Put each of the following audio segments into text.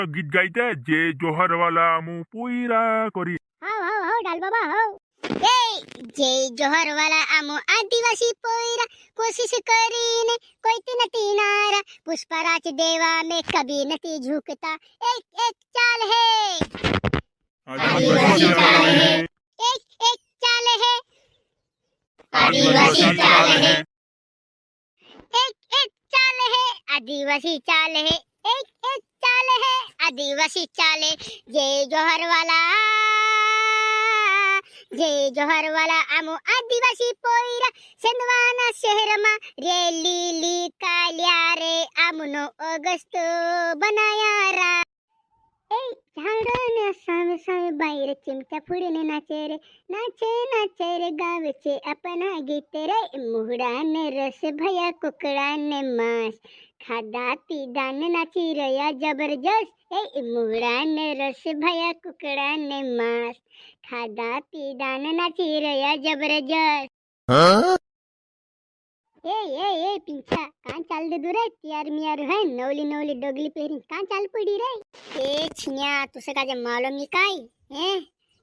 गीत गाइते जे जोहर वाला मु पुईरा करी। हाउ डाल बाबा हाउ ए जे जोहर वाला आमो आदिवासी पोईरा कोशिश करीने कोई नती नारा पुष्पराज देवा में कभी नती झुकता एक एक चाल है आदिवासी चाल है एक एक चाल है आदिवासी चाल है एक एक चाल है आदिवासी चाल है एक एक चाल है आदिवासी चाल है जय जोहर वाला आमो आदिवासी पोईरा सेंदवाना शहर मा रेली ली काल्या रे आमनो अगस्त बनाया रा ए झाडने सावे सावे बाहेर चिमट्या फुडेने नाचे रे गावचे अपना गीत रे मुहडाने रस भया कुकडाने मांस खादा पिदाने नाची रया जबरदस्त ए मुहडाने रस भया कुकडाने मांस खादा पिदाने नाची रया जबरदस्त ए पिंछा कान चाल दे दूर तियार मियार है नवली डोगली पेरी कान चाल पड़ी रे ए छिया तुसे काजे मालूम नहीं काय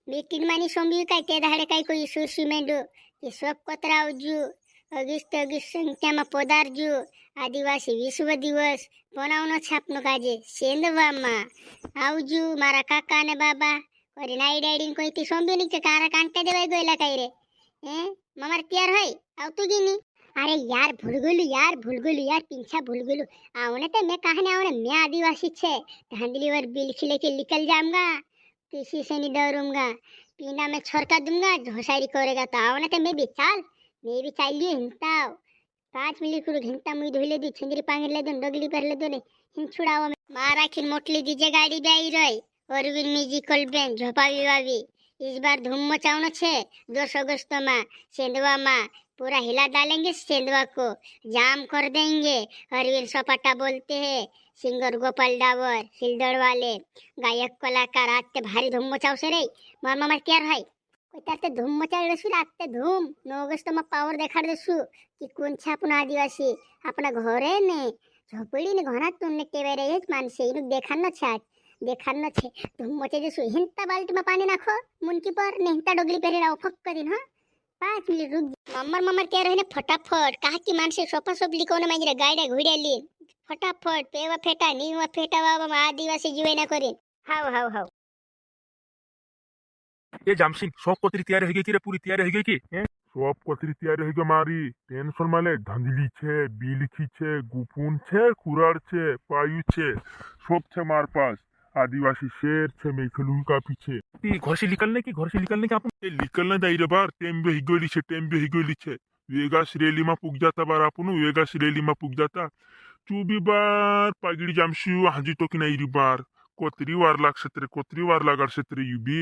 मीटिंग मानी सोंबी काय ते धाडे काय कोई सुरशी मेंडू ये सब कोतरा उजू अगस्त संख्या में पोदारजू आदिवासी विश्व दिवस बनावनो छापनो काजे सेंदवामा आवजू मारा काका ने बाबा कोरी नाई डैडी कोई ती सोंबी नी के कारा कांटे देवाय गोयला काय रे ममार तैयार है आव तू गिनी अरे यार भूल गलू यार पिंछा भूल गलू आवने तो मैं कहने आवने मैं आदिवासी छे धांधली वर बिल खिले के निकल जाऊंगा किसी से नहीं डरूंगा पीना में छोड़का दूंगा घोसारी करेगा तो आवने तो मैं भी चाहिए हिंताव 5 मिनट कुछ घंटा मुई धोले दी छिंदरी पांगे ले दो डगली पर ले दो ने हिं छुड़ावा मारा खिन मोटली दीजे गाड़ी बेई रही और विल म्यूजिकल बैंड झोपावी वावी इस बार धूम मचाउनो छे 2 अगस्त में सेंधवा में पूरा हिला डालेंगे सेंधवा को जाम कर देंगे। अरविंद सपाटा बोलते हैं सिंगर गोपाल डावर सिलदड़ वाले गायक कलाकार आते भारी धूम मचाओ से रे मामा क्या है कोई ताते धूम मचाल रसू आते धूम 9 अगस्त में पावर देखा देसू कि कौन छे अपना आदिवासी अपना घरे ने झोपड़ी ने घना तुमने टेवे रे मानसे इनु देखानो छे धूम मचे देसू हिंता बाल्टी में पानी नाखो मुनकी पर ने हिंता डोगली पेरे राव फक्क दिन हां 5 मिनट रुक मम्मर क्या रहे फटाफट कहा की मानसे सोपा सोप लिखोने मांजरे गाड्या घोड्या ली फटाफट पेवा फेटा नीवा फेटा बाबा आदिवासी जीवे ना करेन हाउ ये जामसिंग सब कोतरी तैयार हो गई कि रे पूरी तैयार हो गई कि सब कोतरी तैयार हो गई मारी टेंशन माले धंधली छे बिलखी छे गुपुन छे कुराड़ छे पायु छे सब छे मार पास आदिवासी शेर छे मेखलुल का पीछे घर से निकलने की अपन निकलना दाई रे बार टेम बे हिगोली छे वेगास रैली में पुग जाता बार अपन वेगास रैली में पुग जाता तू भी बार पागिड़ी जामसी हाजी तो कि नहीं री बार कोतरी वार लाग सतरे यू भी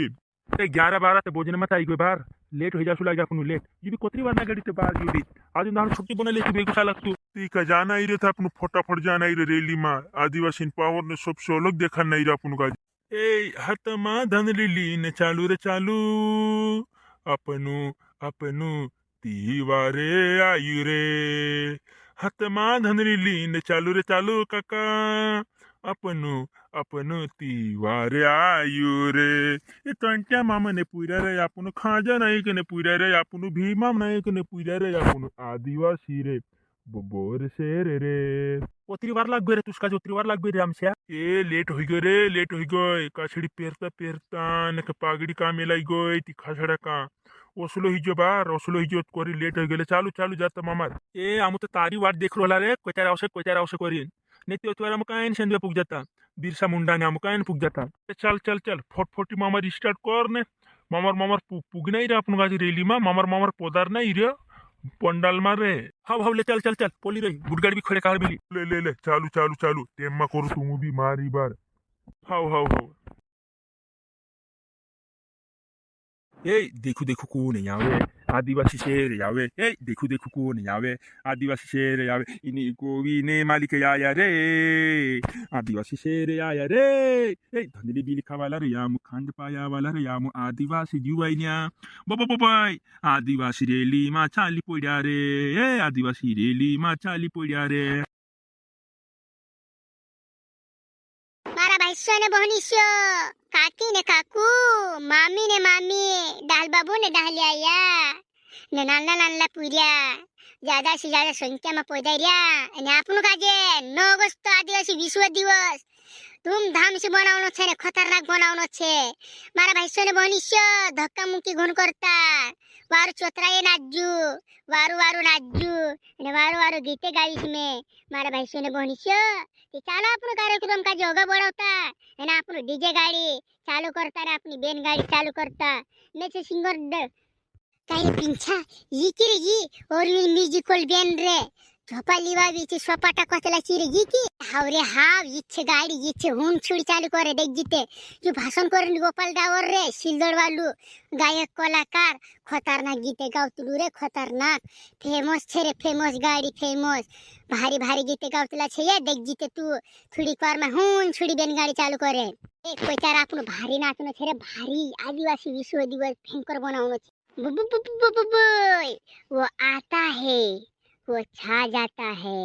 11-12 ते भोजन मत आई गई बार लेट हो जासु लाग अपन लेट यू भी कोतरी वार ना गड़ी ते बार यू भी आज ना छुट्टी बना ले बेगु साला तू का जाना ही रे था अपन फटाफट जाना ही रे रैली में आदिवासी पावर ने सबसे अलग देखा नहीं रे अपन का ए हतमा धनली ने चालू अपनु तीवारे आयु रे हतमा धनली ने चालू काका अपनु तीवारे आयु रे ये तंट्या मामा ने पुरा रे अपन खाजा नहीं के ने पुरा रे अपन भीमा नहीं के ने पुरा रे अपन आदिवासी रे बोर शेर रे ओतरी वार लाग रे तुसका जो वार लाग रे हमसे ए लेट हो गए काछड़ी पेरता ने के पागड़ी का मेलाई गई ती खाछड़ा का ओसलो ही जो कोरी लेट हो गेले चालू जाता मामा ए आमु तो तारी वाट देख रोला रे कोचार आवश्यक करीन नहीं तो तुरा मकान सेंदवे पुग जाता बिरसा मुंडा ने मकान पुग जाता चल फटफटी मामा स्टार्ट कर ने मामर पुग नहीं रे अपन गाजी रैली में मामर पोदार नहीं रे पंडाल मारे हाउ ले चल पोली रही गुडगाड़ी भी खड़े कार भी ले चालू टेम्मा करो तुम भी मारी बार हाउ ए देखो को नहीं आवे आदिवासी शेर आवे ए देखो को नहीं आवे आदिवासी शेर आवे इनी को भी ने मालिक आया रे आदिवासी शेर आया रे ए धंधली भी लिखा वाला रे याम खंड पाया वाला रे याम आदिवासी जुवाइनिया बाय आदिवासी रेली मा चाली पोड्या रे ए आदिवासी रेली मा चाली पोड्या रे मारा भाई भाईसोने बहनीशो काकी ने काकू मामी ने मामी डाल बाबू ने डाल आया ने नाना नानला पुर्या ज्यादा से ज्यादा संख्या में पोदार्या અને આપણું કાજે 9 ઓગસ્ટ આદિવાસી વિશ્વ દિવસ ધૂમધામ से બનાવવાનો છે ને ખતરનાક બનાવવાનો છે મારા ભાઈઓને બહનીશો ધક્કા મુક્કી ઘણ કરતા વારું ચોતરાએ નાજુ વારું નાજુ અને વારું ગીતે ગાવીશ મે મારા ભાઈઓને બહનીશો કે ચાલો આપણો કાર્યક્રમ કાજે ઓગા બોલાવતા અને આપણું ડીજે ગાડી ચાલુ કરતા ને આપણી બેન ગાડી ચાલુ કરતા ને છે સિંગર काय पिंछा ये की रे ये और ये म्युजिकल बँड रे झोपा लिवावीची स्वपाटा कोतलाची रे ये की हावरे हाव इच्छे गाडी इच्छे हुन छुडी चालू करे देख जिते जो भाषण करून गोपाल डावर रे सिल्दड वालू गायक कलाकार खतरनाक गीते गावतलू रे खतरनाक फेमस छे रे फेमस गाडी फेमस भारी भारी गीते गावतला छे ये देख जिते तू थोड़ी पार में हुन छुडी बेन गाडी चालू करे एक कोइचार आपनु भारी नाचनो छे रे भारी आदिवासी विश्व दिवस भयंकर बनाउनो छे वो आता है वो छा जाता है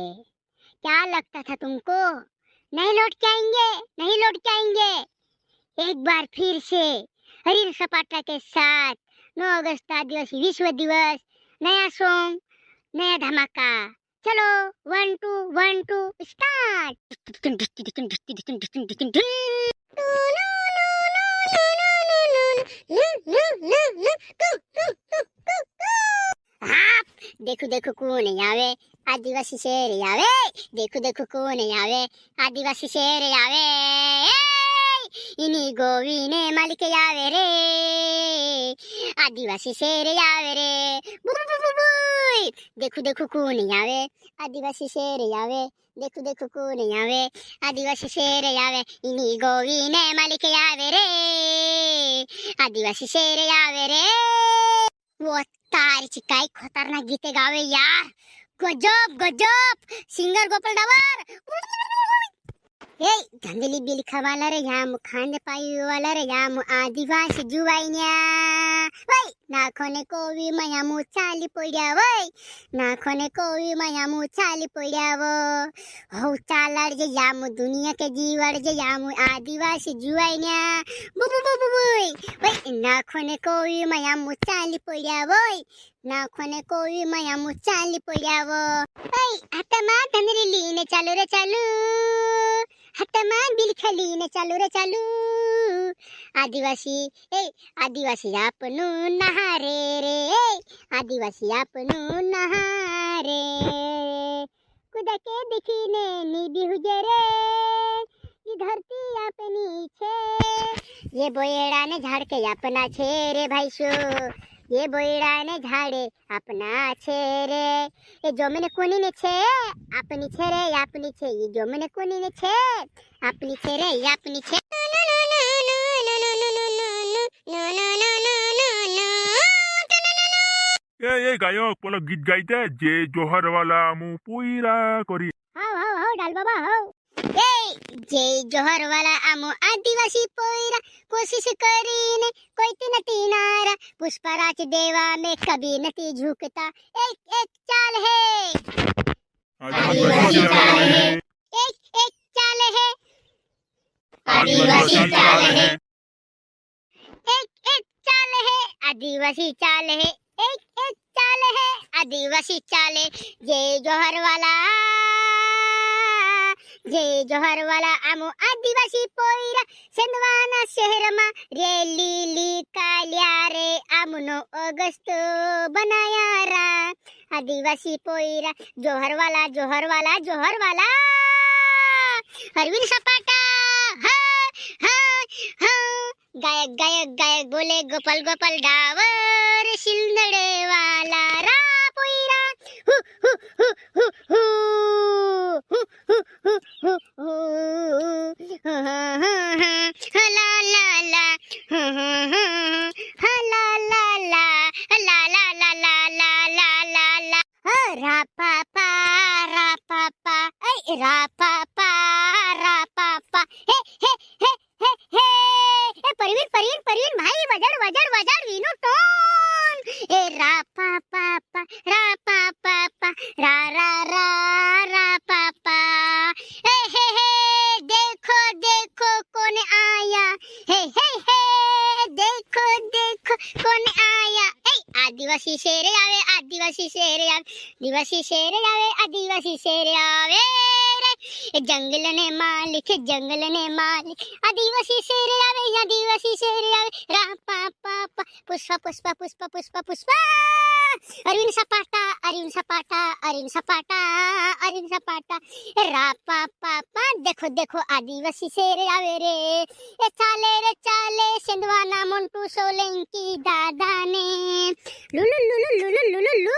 क्या लगता था तुमको नहीं लौट के आएंगे नहीं लौट के आएंगे एक बार फिर से हरीर सपाटा के साथ 9 अगस्त आदिवासी विश्व दिवस नया सॉन्ग नया धमाका चलो 1 2 स्टार्ट देखो देखो कौन आवे आदिवासी शेर आवे देखो देखो कौन आवे आदिवासी शेर आवे इनी गोविने मालिक आवे रे आदिवासी शेर आवे रे देखो देखो कौन आवे आदिवासी शेर आवे देखो देखो कौन आवे आदिवासी शेर आवे इनी गोविने मालिक आवे रे आदिवासी शेर आवे रे वो तारीची काय खतरनाक गीते गावे यार गजब गजब सिंगर गोपाल डावर ए धंदेली बिल खवाला रे याम खांदे पाई वाला रे याम आदिवासी जुवाईन्या वै नाखोने कोवी मया मुचाली पड्या वै नाखोने कोवी मया मुचाली पड्या वो हो चालाड जे याम दुनिया के जीवड जे याम आदिवासी जुवाईन्या वै नाखोने कोवी मया मुचाली पड्या वै नाखोने कोवी मया मुचाली पड्या वो वै आता मा धंदेली लीने चालू रे चालू हटमा बिल खालीने चालू रे चालू आदिवासी आपनु नहारे रे आदिवासी आपनु नहारे खुदा के दिखीने निधि हुजरे ये धरती अपनी छे ये बोयड़ा ने झाड़ के अपना छे रे भाईसो ये बोयड़ा ने झाड़े अपना छे रे ये जमीन कोनी ने छे अपनी छे रे अपनी छे ये जमीन कोनी ने छे अपनी छे रे अपनी छे ए गायक बोलो गीत गाइते जे जोहर वाला मु पुईरा करी हाव डाल बाबा हाव ए जे जोहर वाला आमो आदिवासी पोईरा कोशिश करीने कोई तीन तीनारा पुष्पराज देवा में कभी नती झुकता एक एक चाल है आदिवासी चाल है एक चाल है आदिवासी चाल है एक चाल है आदिवासी चाल है एक चाल है आदिवासी चाल है जे जोहर वाला आमो आदिवासी पोईरा सेंदवाना शहर मा रेली काल्या रे आमनो अगस्त बनाया रा आदिवासी पोईरा जोहर वाला अरविंद सपाटा गायक बोले गोपाल डावर सिलनडे वाला रा पोईरा हु हु हु हु हु हु हु हु ला ला ला ला ला ला ला ला ला ला ला ला ला ला रा पा पा ऐ रा पा हे हे हे हे हे ए परवीन भाई वजड़ वीनू टोन ए रा पा रा रा पा ए हे देखो आदिवासी शेर आवे आदिवासी शेर आवे आदिवासी शेर आवे आदिवासी शेर आवे रे जंगल ने मालिक आदिवासी शेर आवे आदिवासी शेर आवे रा पा पा पा पुष्पा पुष्पा पुष्पा पुष्पा पुष्पा अरविंद सपाटा अरविंद सपाटा अरविंद सपाटा अरविंद सपाटा रा पा पा पा देखो देखो आदिवासी शेर आवे रे ए चाले सिंधवाना मोंटू सोलंकी दादा ने लुलु लुलु लुलु लुलु लु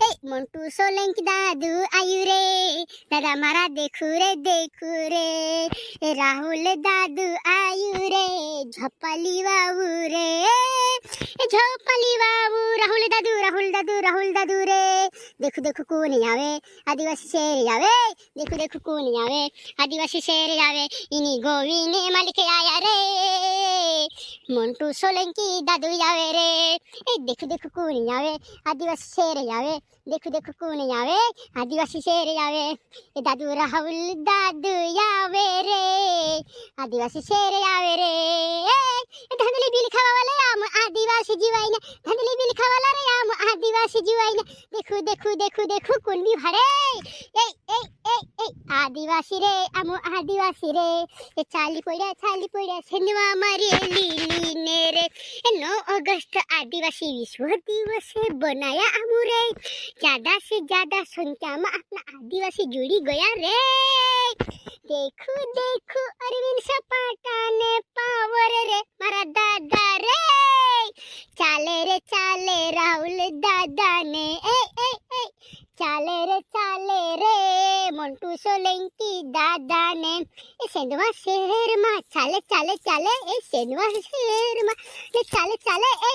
ए मोंटू सोलंकी दादू आयु रे दादा मारा देखू रे ए राहुल दादू आयु रे झोपाली बाबू रे ए झोपाली बाबू राहुल दादू रे देखो देखो कौन आवे आदिवासी शेर आवे देखो कौन आवे आदिवासी शेर आवे इनी गोवी ने मालिक आया रे मोंटू सोलंकी दादू आवे रे ए देखो कौन आवे आदिवासी शेर आवे देखो कौन आवे आदिवासी शेर आवे ए दादू राहुल दादू आवे रे आदिवासी शेर आवे रे ए धंधली बिल खावा वाले आम आदिवासी जीवाइना धंधली बिल खावा वाला रे आम आदिवासी जीवाइना देखो कौन भी भाड़े ए आदिवासी रे आम आदिवासी रे ए चाली पड़ा सेनवा मारी लीली ने रे 9 अगस्त आदिवासी विश्व दिवस बनाया अमूरे ज्यादा से ज्यादा संख्या में अपना आदिवासी जुड़ी गया रे देखो अरविंद सपाटा ने पावर रे मारा दादा रे चाले राहुल दादा ने ए चाले रे मोंटू सोलंकी दादा ने ए सेंधवा शहर में चाले ए सेंधवा शहर में चाले ए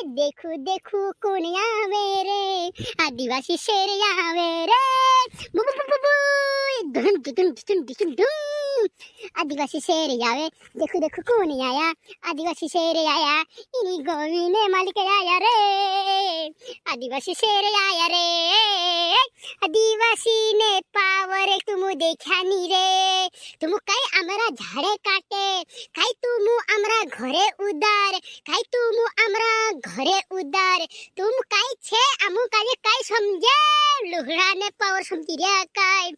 देखो कौन आवे रे आदिवासी शेर आवे रे बु बु बु बु धुन आदिवासी शेर आवे देखो कौन आया आदिवासी शेर आया इनी गोवी ने मालिक आया रे आदिवासी शेर आया रे आदिवासी ने पावर तुम देखा नी रे तुम काई आमरा झाड़े काटे काई तुम आमरा घरे उदार तुम काई छे आमु काजे काई समझे लुहड़ा ने पावर समझी रे काई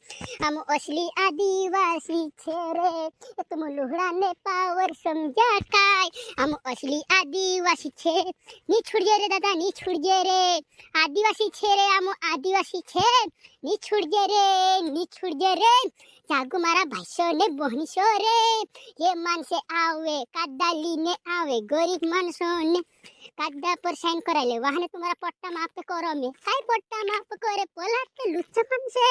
हम असली आदिवासी छे रे तुम लुहड़ा ने पावर समझा काई हम असली आदिवासी छे नी छुड़जे रे दादा नी छुड़जे रे आदिवासी छे रे हम आदिवासी छे नी छुड़जे रे जागो मारा भाईसो ने बहनीसो रे ये मान से आवे कादाली ने आवे गरीब मानसो ने कादा पर साइन कराले वाहने तुम्हारा पट्टा माफ करो में काय पट्टा माफ करे पोला के लुच्चा मानसे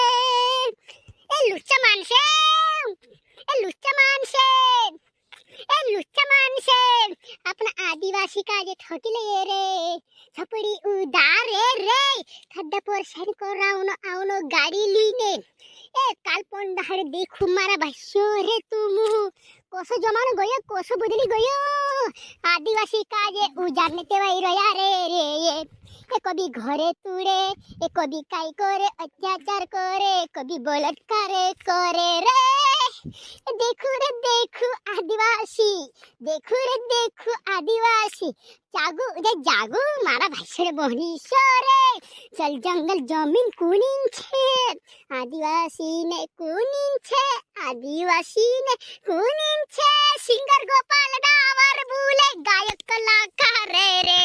अपना आदिवासी का जे ठोकी ले रे छपड़ी उदार रे खड्डा पर साइन कराउनो आवनो गाड़ी लीने ए कालपन दहाड़े देखू मारा भाष्यो रे तुम कोसो जमानो गयो कोसो बदली गयो आदिवासी काजे उजाड़ने तेवाई रया रे ये कभी घरे तुड़े ए कभी काई करे अत्याचार करे कभी बलात्कार करे रे देखो आदिवासी जागू मारा भाषण बहनी रे चल जंगल जमीन कुनिन छे आदिवासी ने सिंगर गोपाल डावर बुले गायक कलाकार रे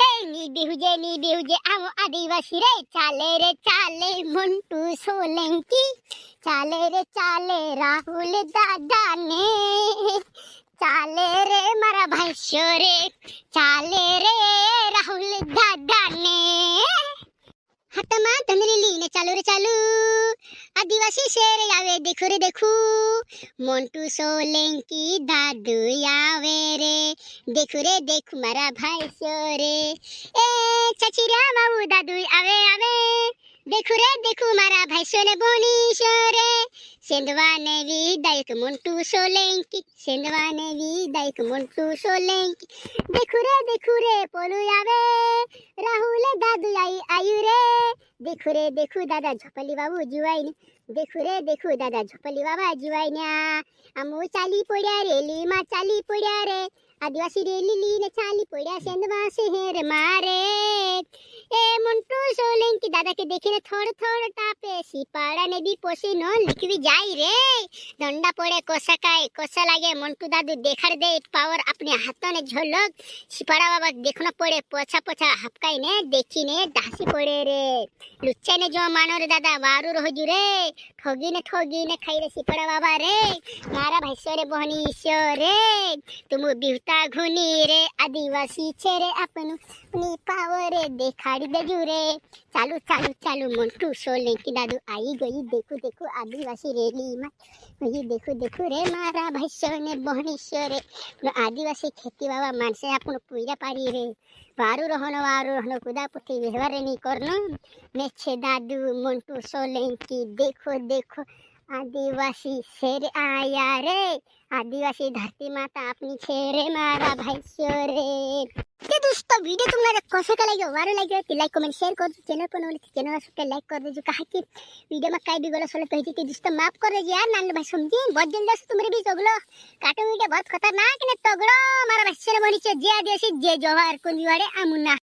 ए नी बेहुजे आम आदिवासी रे चाले मोंटू सोलंकी चाले राहुल दादा ने चाले रे मारा भाईशो रे चाले रे राहुल दादा ने हतमा तंदरी लीने चालू आदिवासी शेर आवे देखो मोंटू सोलंकी दादू आवे रे देखो मारा भाईशो रे ए चचिरा बाबू दादू आवे देखो मारा भाईशो ने बोनी रे सेंधवा ने विदायक मोंटू सोलंकी देखो रे पोलू आवे राहुल दादू आयु रे देखो दादा झोपली बाबू जुवाई ने देखो दादा झोपली बाबा जुवाई ने आमु चाली पड़िया रे लीमा चाली पड़िया रे आदिवासी रेली लीने चाली पड़ा सेंधवा से हेर मारे ए मुंटू सोलंकी दादा के देखे ने थोड़ा थोड़ा टापे सिपाड़ा ने भी पोसे नो लिखवी जाई रे दंडा पड़े कोसा लागे मुंटू दादू देखाड़ दे पावर अपने हाथों ने झलक सिपाड़ा बाबा देखना पड़े पोछा पोछा हपकाई ने देखी ने दासी पड़े रे लुच्चा ने जो मानो रे दादा वारू रहो रे ठगी ने खाई रे सिपाड़ा बाबा रे मारा भाई रे बहनी रे तुम बिहता घुनी रे आदिवासी छे रे अपनु अपनी पावर देखाड़ी देजू रे चालू चालू चालू मंटू सोलंकी दादू आई गई देखो आदिवासी रेली में ये देखो रे मारा भाई ने बहनी रे आदिवासी खेती बाबा मानसे आपण पूरा पारी रे वारू रहनो कुदा पुठी व्यवहार नहीं करनो मेछे दादू मंटू सोलंकी देखो आदिवासी शेर आया रे आदिवासी धरती माता अपनी शेरे मारा भाई रे ते दोस्तों वीडियो तुम्हाला कसं का लगे वारो लगे ते लाइक कमेंट शेयर कर दो चैनल पर नोले चैनल सब्सक्राइब लाइक कर दो कहा कि वीडियो में काय भी गलत सलत कही थी दोस्तों माफ कर दीजिए यार नान भाई समझी बहुत जल्दी से तुम्हारे भी तगड़ो काटो वीडियो बहुत खतरनाक ने तगड़ो हमारा भाई से बनी जे आदिवासी जे जवाहर कुंज वाड़े आमुना